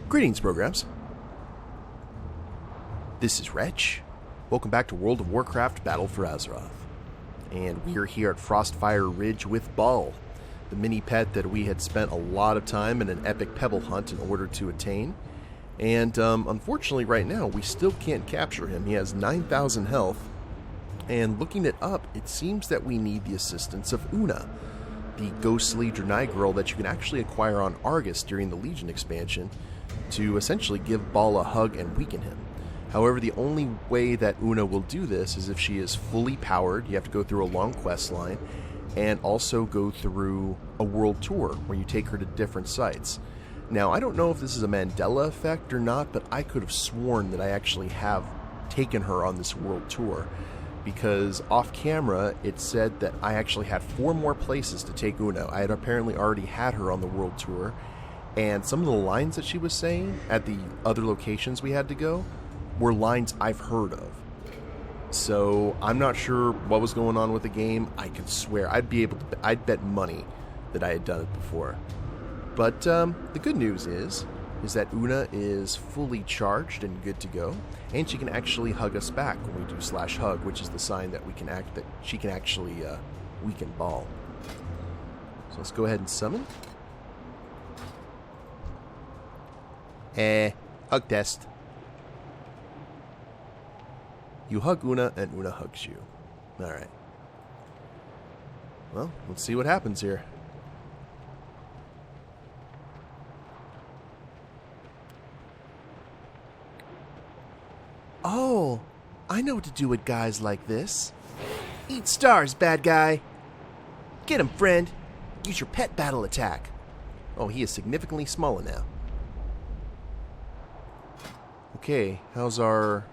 Greetings, programs. This is Wretch. Welcome back to World of Warcraft Battle for Azeroth. And we are here at Frostfire Ridge with Ball, the mini pet that we had spent a lot of time in an epic pebble hunt in order to attain. And unfortunately right now we still can't capture him. He has 9,000 health. And looking it up, it seems that we need the assistance of Una, the ghostly Draenei girl that you can actually acquire on Argus during the Legion expansion to essentially give Ball a hug and weaken him. However, the only way that Una will do this is if she is fully powered. You have to go through a long quest line and also go through a world tour where you take her to different sites. Now, I don't know if this is a Mandela effect or not, but I could have sworn that I actually have taken her on this world tour, because off camera it said that I actually had 4 more places to take Una. I had apparently already had her on the world tour, and some of the lines that she was saying at the other locations we had to go were lines I've heard of. So I'm not sure what was going on with the game. I could swear I'd bet money that I had done it before. But the good news is that Una is fully charged and good to go, and she can actually hug us back when we do /hug, which is the sign that she can actually weaken Ball. So let's go ahead and summon. Hug test. You hug Una, and Una hugs you. Alright. Well, let's see what happens here. Oh, I know what to do with guys like this. Eat stars, bad guy. Get him, friend. Use your pet battle attack. Oh, he is significantly smaller now. Okay, how's our...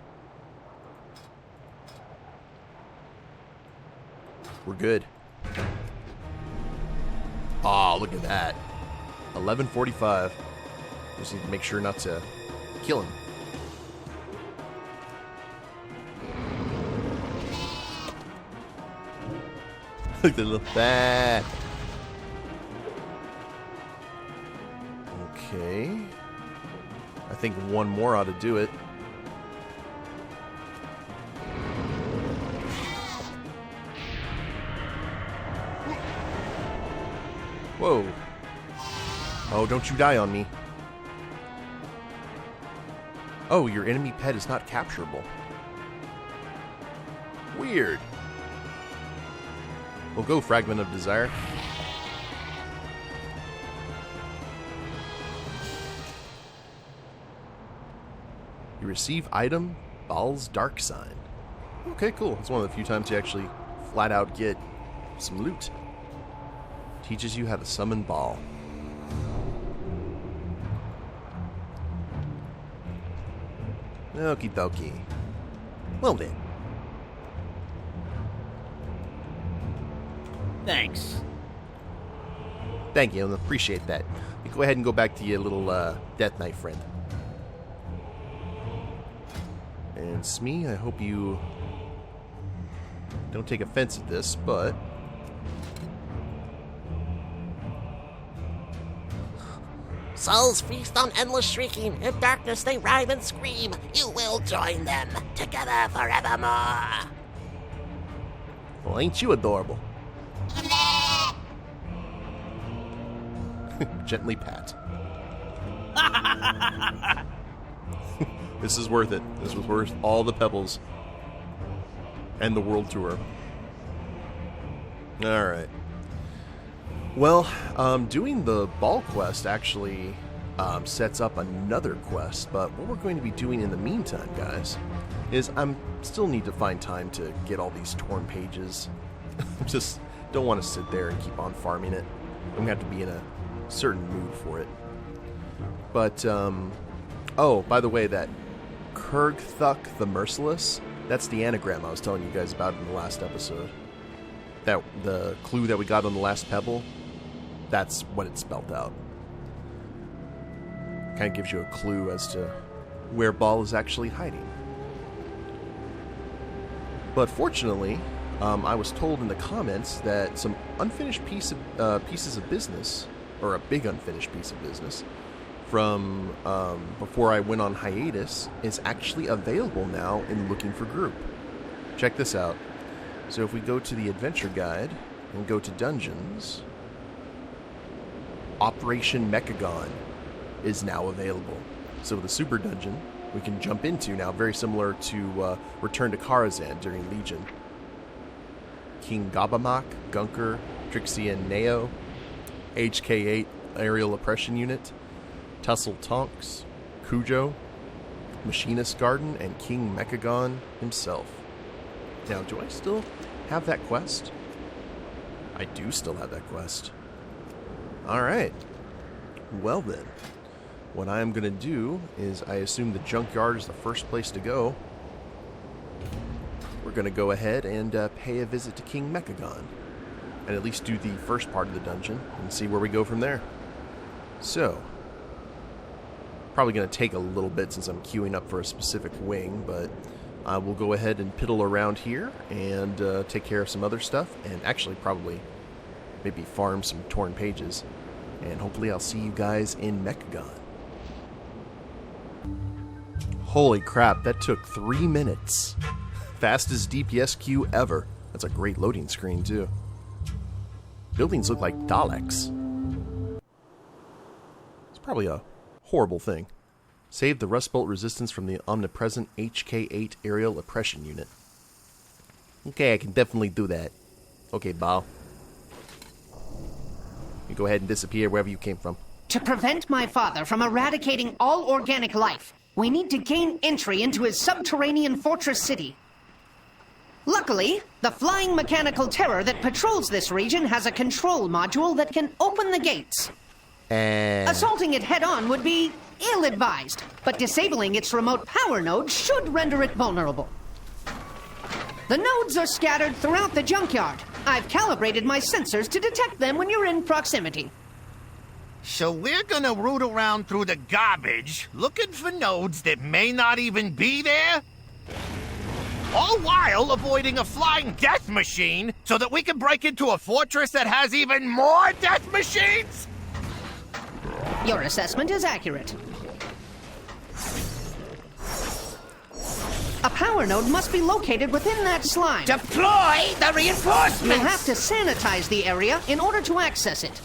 We're good. Oh, look at that. 1145. Just need to make sure not to kill him. Look at the little bat. Okay. I think one more ought to do it. Whoa. Oh, don't you die on me. Oh, your enemy pet is not capturable. Weird. We'll go Fragment of Desire. You receive item, Ball's Dark Sign. Okay, cool. It's one of the few times you actually flat out get some loot. Teaches you how to summon Ball. Okie dokie. Well then. Thanks. Thank you, I appreciate that. You go ahead and go back to your little Death Knight friend. And Smee, I hope you don't take offense at this, but... Souls feast on endless shrieking. In darkness they writhe and scream. You will join them together forevermore. Well, ain't you adorable? Gently pat. This is worth it. This was worth all the pebbles. And the world tour. Alright. Well, doing the Ball quest actually sets up another quest, but what we're going to be doing in the meantime, guys, is still need to find time to get all these torn pages. Just don't want to sit there and keep on farming it. I'm going to have to be in a certain mood for it. But, oh, by the way, that Kurgthuk the Merciless, that's the anagram I was telling you guys about in the last episode. That the clue that we got on the last pebble, that's what it spelled out. Kind of gives you a clue as to where Ball is actually hiding. But fortunately, I was told in the comments that some unfinished pieces of business, or a big unfinished piece of business, from before I went on hiatus is actually available now in Looking for Group. Check this out. So if we go to the adventure guide and go to dungeons, Operation Mechagon is now available. So the super dungeon we can jump into now, very similar to Return to Karazhan during Legion. King Gabamak, Gunker, Trixie and Neo, HK8 Aerial Oppression Unit, Tussle Tonks, Cujo, Machinist Garden, and King Mechagon himself. Now, do I still have that quest? I do still have that quest. Alright. Well then, what I'm going to do is I assume the Junkyard is the first place to go. We're going to go ahead and pay a visit to King Mechagon. And at least do the first part of the dungeon and see where we go from there. So, probably going to take a little bit since I'm queuing up for a specific wing, but we'll go ahead and piddle around here and take care of some other stuff, and actually probably maybe farm some torn pages. And hopefully I'll see you guys in Mechagon. Holy crap, that took 3 minutes. Fastest DPS queue ever. That's a great loading screen too. Buildings look like Daleks. It's probably a horrible thing. Save the Rust Bolt resistance from the omnipresent HK8 Aerial Oppression Unit. Okay, I can definitely do that. Okay, Bao. You go ahead and disappear wherever you came from. To prevent my father from eradicating all organic life, we need to gain entry into his subterranean fortress city. Luckily, the flying mechanical terror that patrols this region has a control module that can open the gates. Assaulting it head-on would be ill-advised, but disabling its remote power node should render it vulnerable. The nodes are scattered throughout the junkyard. I've calibrated my sensors to detect them when you're in proximity. So we're gonna root around through the garbage, looking for nodes that may not even be there? All while avoiding a flying death machine so that we can break into a fortress that has even more death machines? Your assessment is accurate. A power node must be located within that slime. Deploy the reinforcements! You'll have to sanitize the area in order to access it.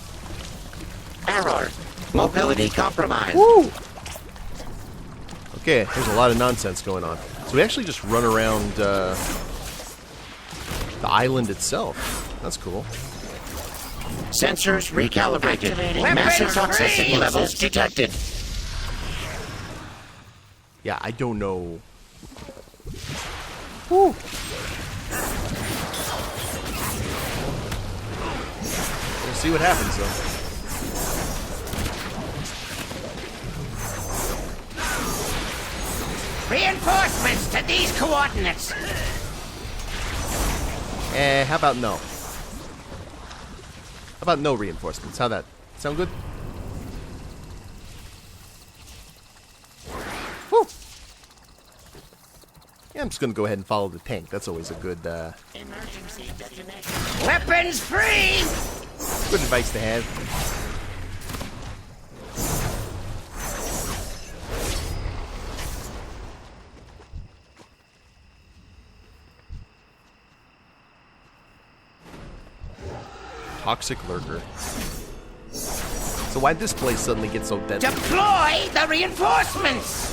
Error. Mobility compromised. Woo! Okay, there's a lot of nonsense going on. So we actually just run around the island itself. That's cool. Sensors recalibrated. Massive toxicity levels detected. Yeah, I don't know. Woo! We'll see what happens, though. Reinforcements to these coordinates. How about no? How about no reinforcements? How'd that sound good? Woo! Yeah, I'm just gonna go ahead and follow the tank. That's always a good, Emergency detonation. Weapons free! good advice to have. Toxic lurker. So why'd this place suddenly get so deadly? Deploy the reinforcements!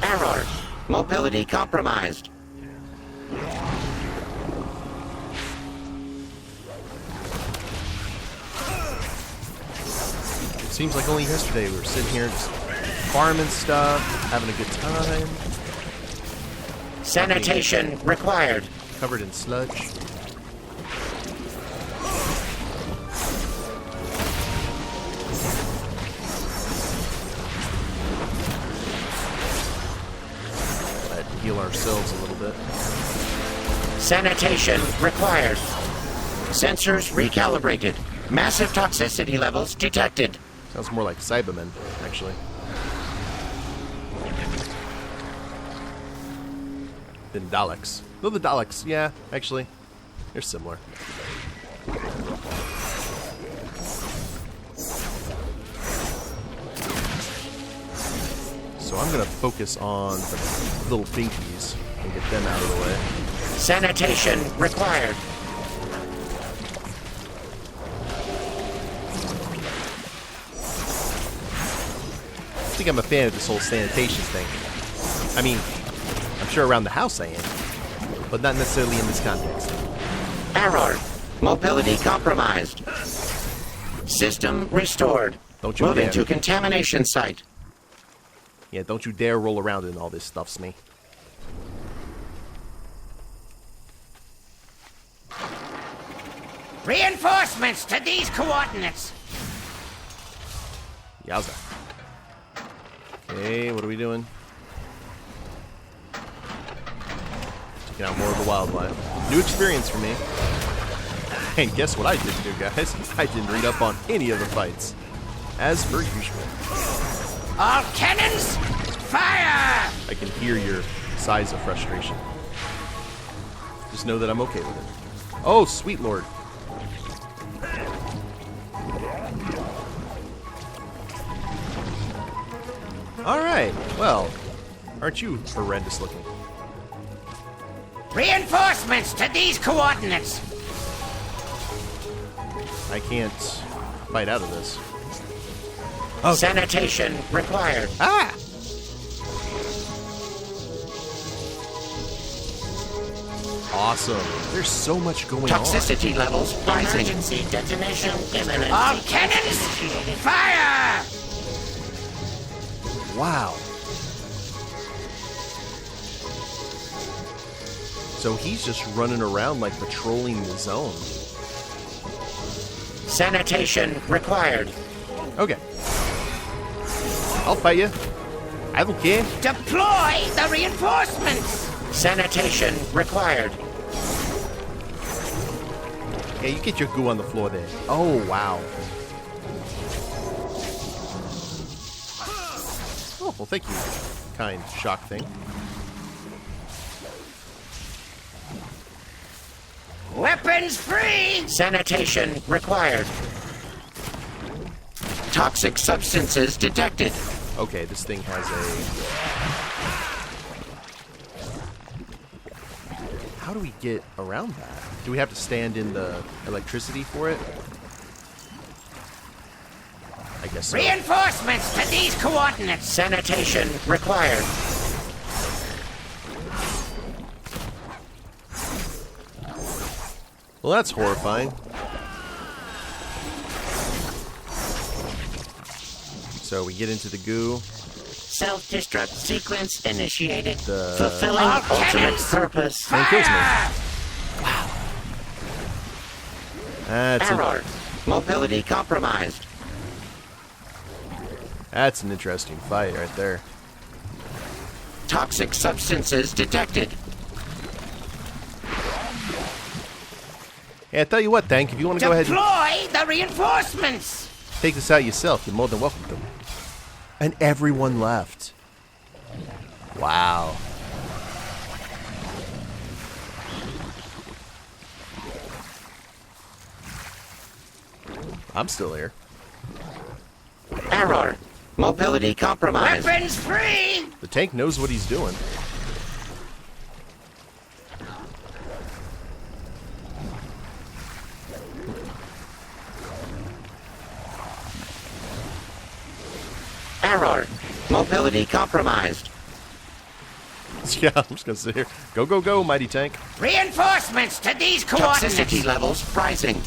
Error. Mobility compromised. It seems like only yesterday we were sitting here just farming stuff, having a good time. Sanitation required. Covered in sludge. Let's heal ourselves a little bit. Sanitation required. Sensors recalibrated. Massive toxicity levels detected. Sounds more like Cybermen, actually. Than Daleks. Though the Daleks, yeah, actually, they're similar. So I'm gonna focus on the little binkies and get them out of the way. Sanitation required. I think I'm a fan of this whole sanitation thing. I mean, I'm sure around the house I am, but not necessarily in this context. Error. Mobility compromised. System restored. Don't you Moving dare. to contamination site. Yeah, don't you dare roll around in all this stuff, Smee. Reinforcements to these coordinates. Yowza. Okay, what are we doing? Taking out more of the wildlife. New experience for me. And guess what I didn't do, guys? I didn't read up on any of the fights. As per usual. All cannons, fire! I can hear your sighs of frustration. Just know that I'm okay with it. Oh, sweet lord. Alright, well, aren't you horrendous looking? Reinforcements to these coordinates. I can't fight out of this. Sanitation required. Ah! Awesome. There's so much going Toxicity levels rising. Emergency detonation imminent. All cannons, fire! on. Wow. So he's just running around like patrolling the zone. Sanitation required. Okay. I'll fight you. I don't care. Deploy the reinforcements. Sanitation required. Yeah, you get your goo on the floor there. Oh, wow. Oh, well, thank you, kind shock thing. Weapons free. Sanitation required. Toxic substances detected. Okay, this thing has a... How do we get around that? Do we have to stand in the electricity for it? I guess so. Reinforcements to these coordinates. Sanitation required. Well, that's horrifying. So we get into the goo. Self-destruct sequence initiated. The- Fulfilling All ultimate cannons, purpose. And it kills me. fire! That's Error. Mobility compromised. That's an interesting fight right there. Toxic substances detected. Hey, I tell you what, Tank, if you want to go ahead and Deploy the reinforcements. take this out yourself, you're more than welcome to. And everyone left. Wow. I'm still here. Error. Mobility compromised. Weapons free. The tank knows what he's doing. Error. Mobility compromised. Yeah, I'm just gonna sit here. Go, go, go, mighty tank. Reinforcements to these coordinates. Toxicity levels rising.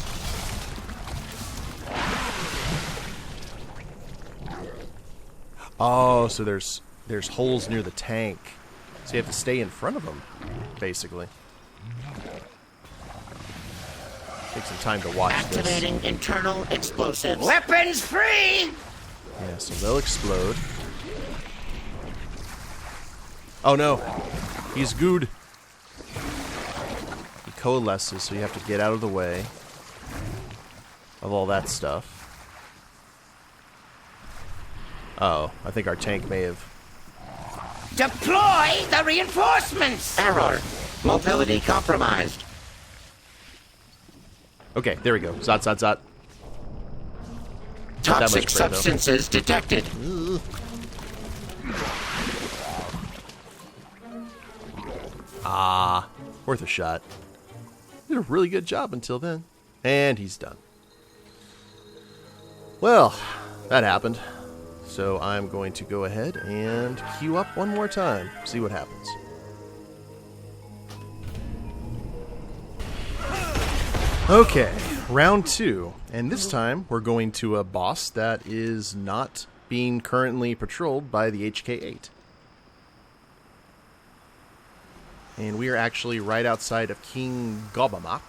Oh, so there's holes near the tank. So you have to stay in front of them, basically. Take some time to watch this. Activating internal explosives. Weapons free. Yeah, so they'll explode. Oh no, he's gooed. He coalesces, so you have to get out of the way of all that stuff. Oh, I think our tank may have... Deploy the reinforcements. Error. Mobility compromised. Okay, there we go. Zot, zot, zot. Not that much Toxic spray, though. substances detected. Worth a shot. Did a really good job until then. And he's done. Well, that happened. So I'm going to go ahead and queue up one more time. See what happens. Okay, round 2. And this time we're going to a boss that is not being currently patrolled by the HK-8. And we are actually right outside of King Gobamak.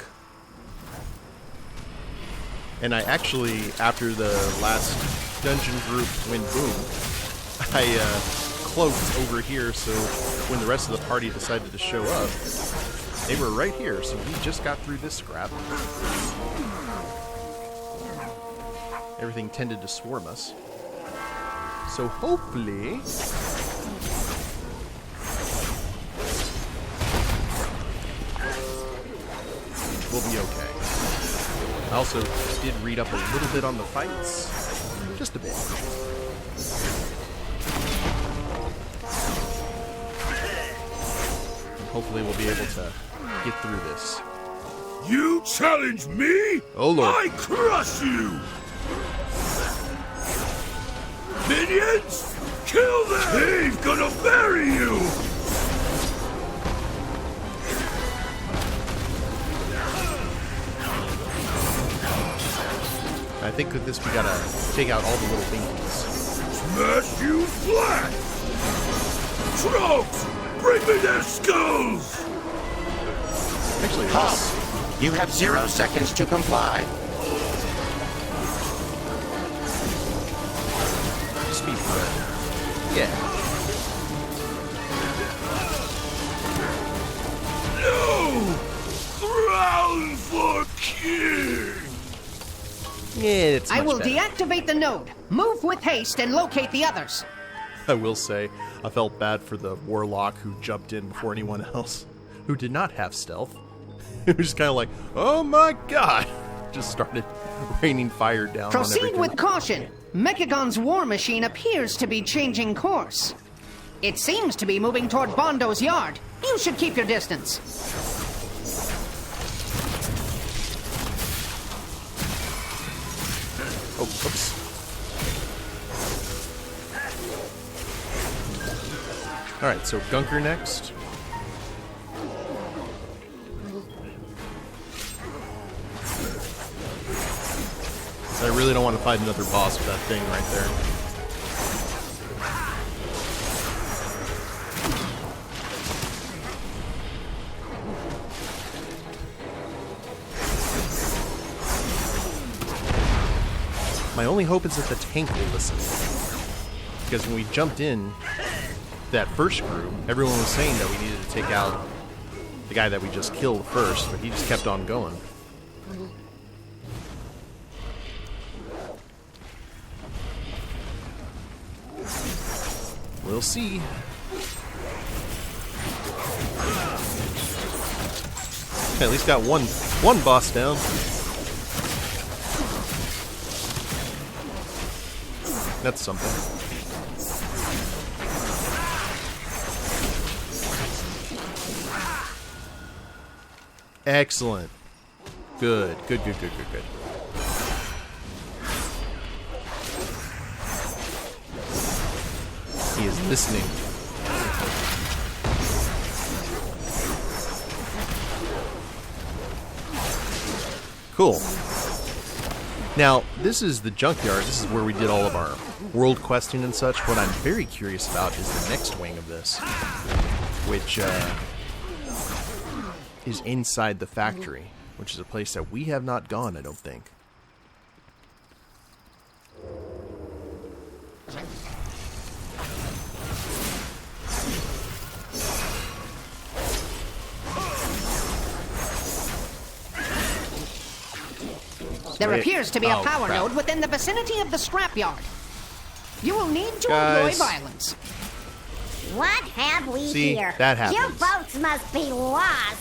And I actually, after the last dungeon group went boom, I cloaked over here so when the rest of the party decided to show up, they were right here, so we just got through this scrap. Everything tended to swarm us. So hopefully... we'll be okay. I also did read up a little bit on the fights. Just a bit. And hopefully we'll be able to get through this. You challenge me? Oh Lord. I crush you! Minions, kill them! He's gonna bury you! I think with this we gotta take out all the little binkies. Smash you flat! Trolls, bring me their skulls! Actually, Halt! You have 0 seconds to comply. speed threat. Yeah. No! Crown for king! Yeah, it's I much will better. deactivate the node. Move with haste and locate the others. I will say, I felt bad for the warlock who jumped in before anyone else, who did not have stealth. It was just kind of like, oh my god! Just started raining fire down on Proceed everything. with caution. Mechagon's war machine appears to be changing course. It seems to be moving toward Bondo's yard. You should keep your distance. Oh, oops. Alright, so Gunker next. I really don't want to fight another boss with that thing right there. My only hope is that the tank will listen. Because when we jumped in that first group, everyone was saying that we needed to take out the guy that we just killed first, but he just kept on going. We'll see. At least got one boss down. That's something. Excellent. Good. Good. He is listening. Cool. Now, this is the Junkyard. This is where we did all of our world questing and such. What I'm very curious about is the next wing of this, which is inside the factory, which is a place that we have not gone, I don't think. There appears to be a Oh, power crap. node within the vicinity of the scrapyard. You will need to Guys. employ violence. What have we See, here? that happens. You folks must be lost.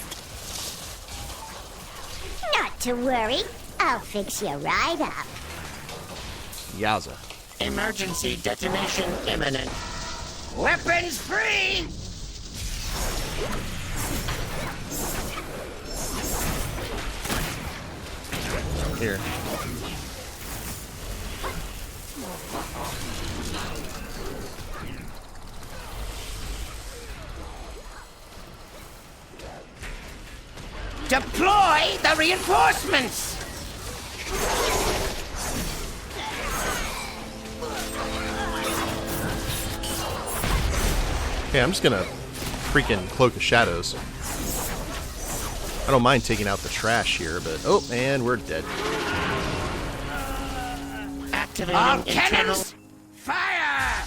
Not to worry. I'll fix you right up. Yowza. Emergency detonation imminent. Weapons free! Here. Deploy the reinforcements! Okay, I'm just gonna freaking Cloak of Shadows. I don't mind taking out the trash here, but... Oh, and we're dead. Activating all cannons! Fire!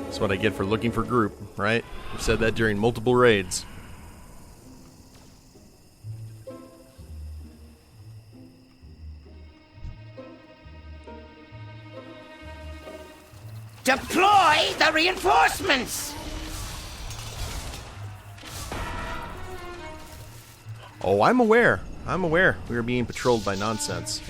That's what I get for looking for group, right? I've said that during multiple raids. Deploy the reinforcements! Oh, I'm aware. I'm aware. We are being patrolled by nonsense.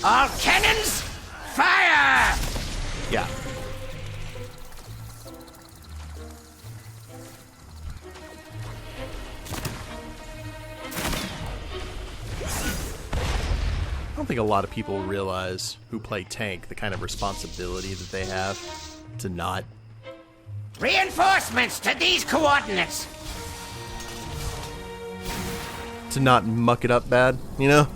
All cannons, fire! Yeah. I don't think a lot of people realize who play tank the kind of responsibility that they have to not... Reinforcements to these coordinates! to not muck it up bad, you know?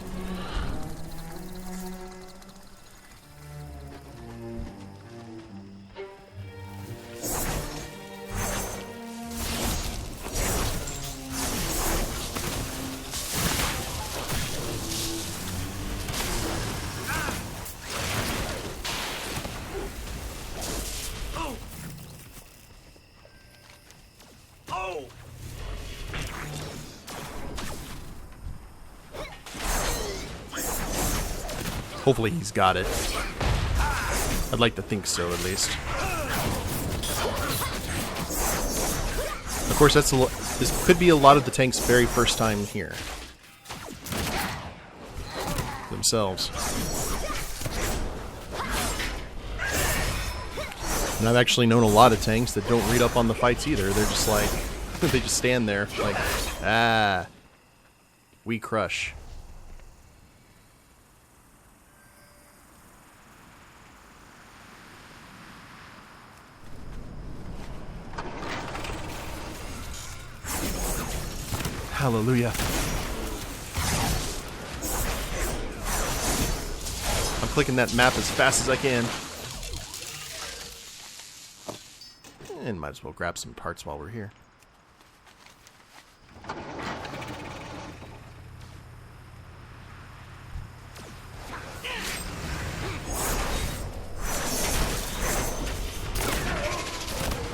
Hopefully he's got it. I'd like to think so, at least. Of course, that's this could be a lot of the tank's very first time here. Themselves. And I've actually known a lot of tanks that don't read up on the fights either. They're just like, they just stand there like, ah, we crush. Hallelujah. I'm clicking that map as fast as I can. And might as well grab some parts while we're here.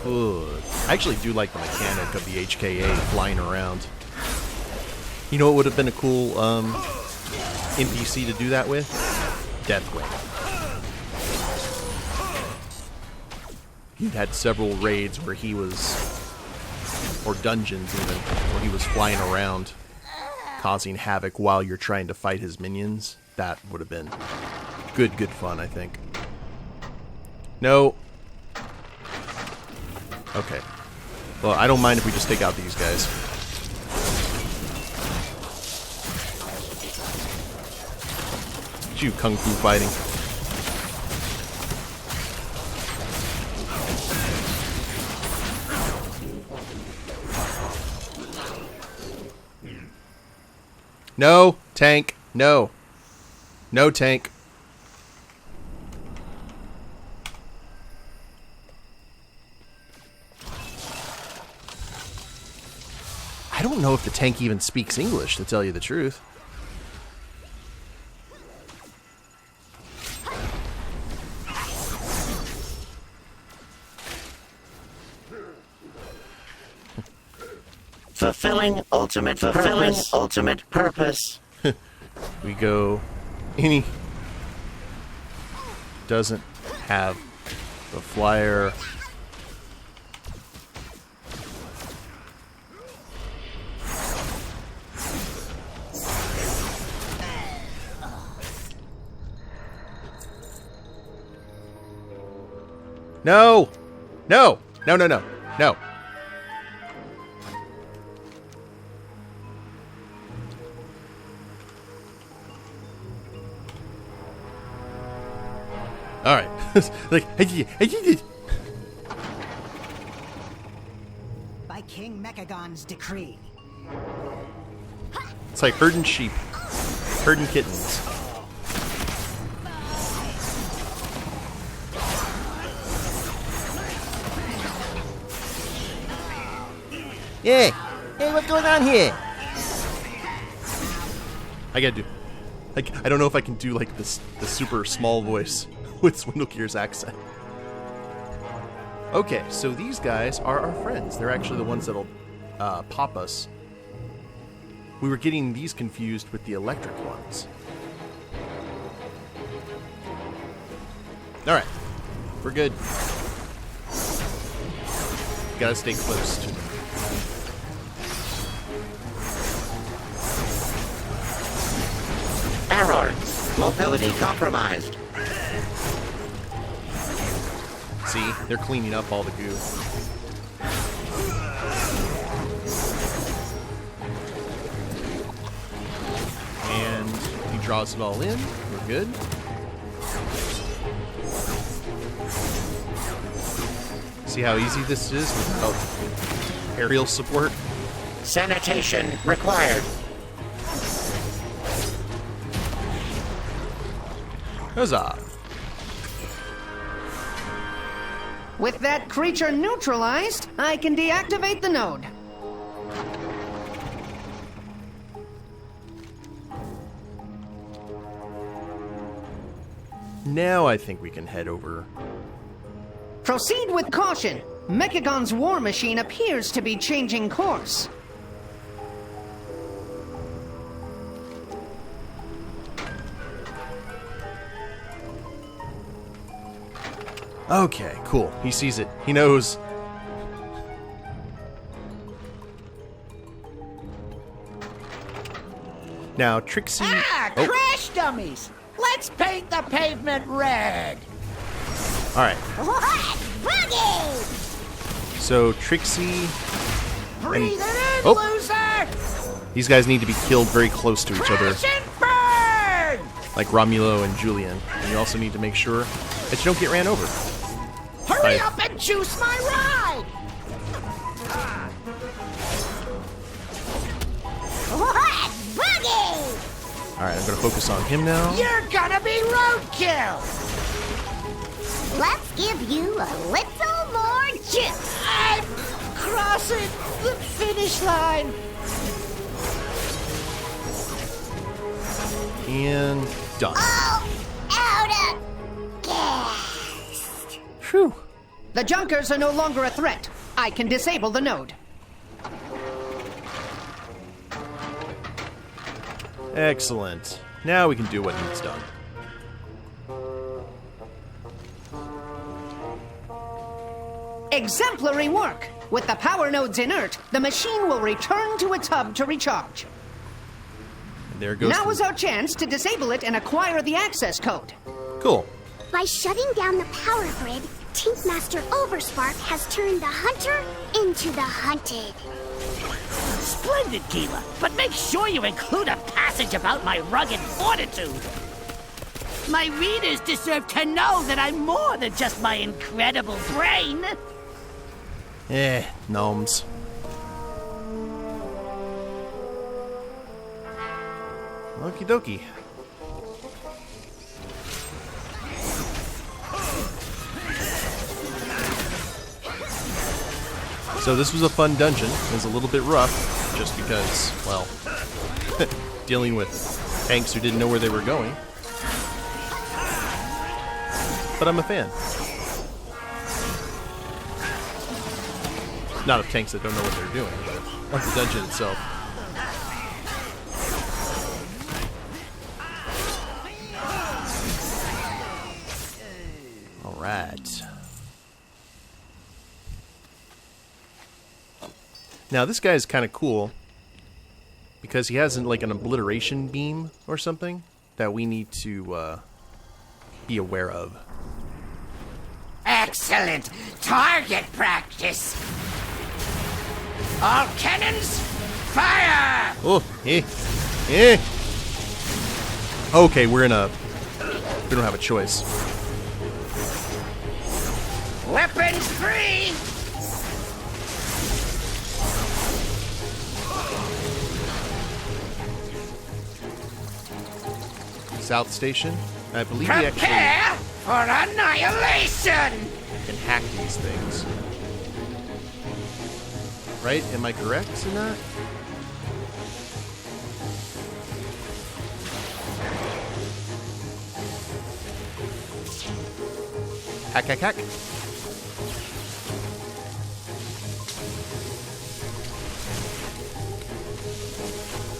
Ooh, I actually do like the mechanic of the HKA flying around. You know what would have been a cool NPC to do that with? Deathwing. He'd had several raids where he was, or dungeons even, where he was flying around, causing havoc while you're trying to fight his minions. That would have been good fun, I think. No. Okay. Well, I don't mind if we just take out these guys. You kung fu fighting. No, tank. No. No, tank. I don't know if the tank even speaks English, to tell you the truth. Fulfilling ultimate purpose. We go. Any doesn't have the flyer. No! No! No, no, no. No. Alright. Like, by King Mechagon's decree. it's like herding sheep. Herding kittens. Yeah. Hey, what's going on here? I gotta do... Like, I don't know if I can do, like, this the super small voice with Swindlegear's accent. Okay, so these guys are our friends. They're actually the ones that'll pop us. We were getting these confused with the electric ones. Alright. We're good. Gotta stay close to them. Error. Mobility compromised. See? They're cleaning up all the goo. And he draws it all in. We're good. See how easy this is without aerial support? Sanitation required. Huzzah! With that creature neutralized, I can deactivate the node. Now I think we can head over. Proceed with caution. Mechagon's war machine appears to be changing course. Okay, cool. He sees it. He knows. Now, Trixie... Oh. Crash dummies! Let's paint the pavement red! Alright, What? Boogie! so Trixie... Breathe it in, Oh. loser! These guys need to be killed very close to each other, Crash and burn! like Romulo and Julian. And you also need to make sure that you don't get ran over. Hurry Right. up and juice my ride! What? Boogie! Alright, I'm going to focus on him now. You're gonna be roadkill! Let's give you a little more juice. I'm crossing the finish line. And done. Oh, out of gas. Phew. The Junkers are no longer a threat. I can disable the node. Excellent. Now we can do what needs done. Exemplary work! With the power nodes inert, the machine will return to its hub to recharge. And there goes Now the- is our chance to disable it and acquire the access code. Cool. By shutting down the power grid, Tink Master Overspark has turned the hunter into the hunted. Splendid, Keela, but make sure you include a passage about my rugged fortitude. My readers deserve to know that I'm more than just my incredible brain. Gnomes. Okie dokie. So this was a fun dungeon. It was a little bit rough, just because, well, dealing with tanks who didn't know where they were going. But I'm a fan. Not of tanks that don't know what they're doing, but of the dungeon itself. Alright. Now this guy is kind of cool because he has like an obliteration beam or something that we need to be aware of. Excellent target practice. All cannons, fire! Oh, Okay, we don't have a choice. Weapons free! South Station. I believe we actually Prepare for annihilation! can hack these things. Right? Am I correct in that? Hack, hack, hack.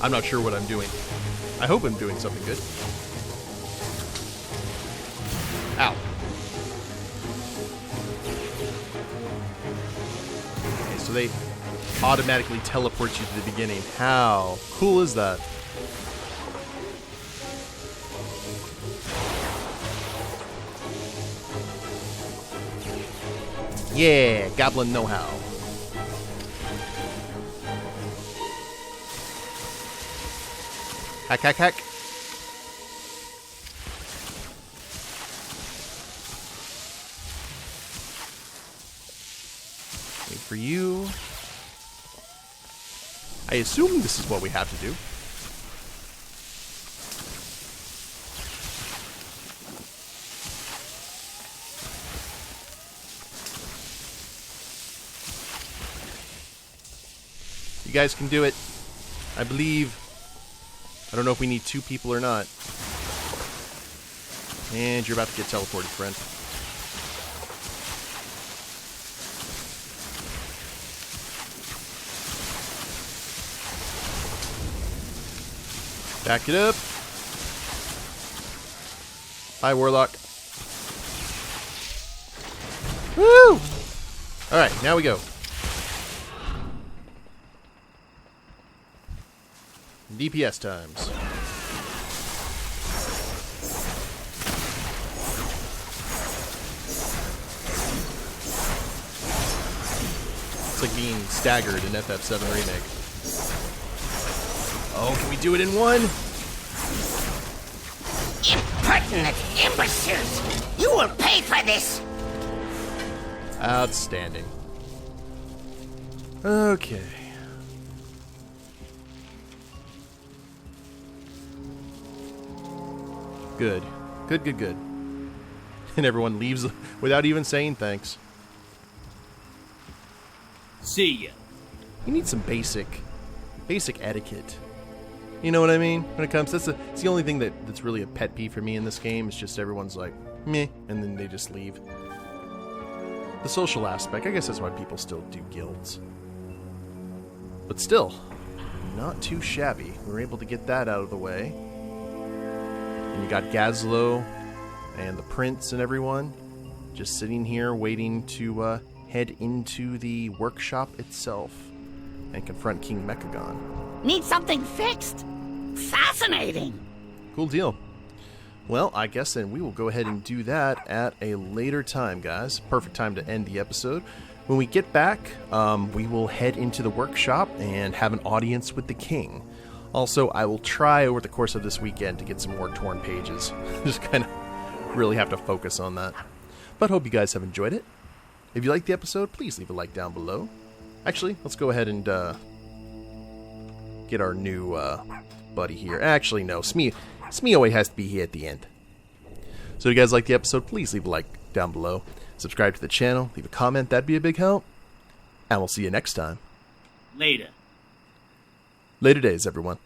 I'm not sure what I'm doing. I hope I'm doing something good. Ow. Okay, so they automatically teleport you to the beginning. How cool is that? Yeah, goblin know-how. Hack, hack, hack. Wait for you. I assume this is what we have to do. You guys can do it. I believe. I don't know if we need 2 people or not. And you're about to get teleported, friend. Back it up. Bye, Warlock. Woo! Alright, now we go. DPS times. It's like being staggered in FF7 Remake. Oh, can we do it in one? Impertinent imbeciles! You will pay for this! Outstanding. Okay. Good. Good, good, good. And everyone leaves without even saying thanks. See ya. You need some basic etiquette. You know what I mean? When it comes, it's the only thing that's really a pet peeve for me in this game. It's just everyone's like, meh, and then they just leave. The social aspect, I guess that's why people still do guilds. But still, not too shabby. We were able to get that out of the way. And you got Gazlo and the Prince and everyone just sitting here waiting to head into the workshop itself and confront King Mechagon. Need something fixed? Fascinating. Cool deal. Well, I guess then we will go ahead and do that at a later time, guys. Perfect time to end the episode. When we get back, we will head into the workshop and have an audience with the king. Also, I will try over the course of this weekend to get some more torn pages. Just kind of really have to focus on that. But hope you guys have enjoyed it. If you liked the episode, please leave a like down below. Actually, let's go ahead and get our new buddy here. Actually, no. Smee always has to be here at the end. So if you guys like the episode, please leave a like down below. Subscribe to the channel. Leave a comment. That'd be a big help. And we'll see you next time. Later. Later days, everyone.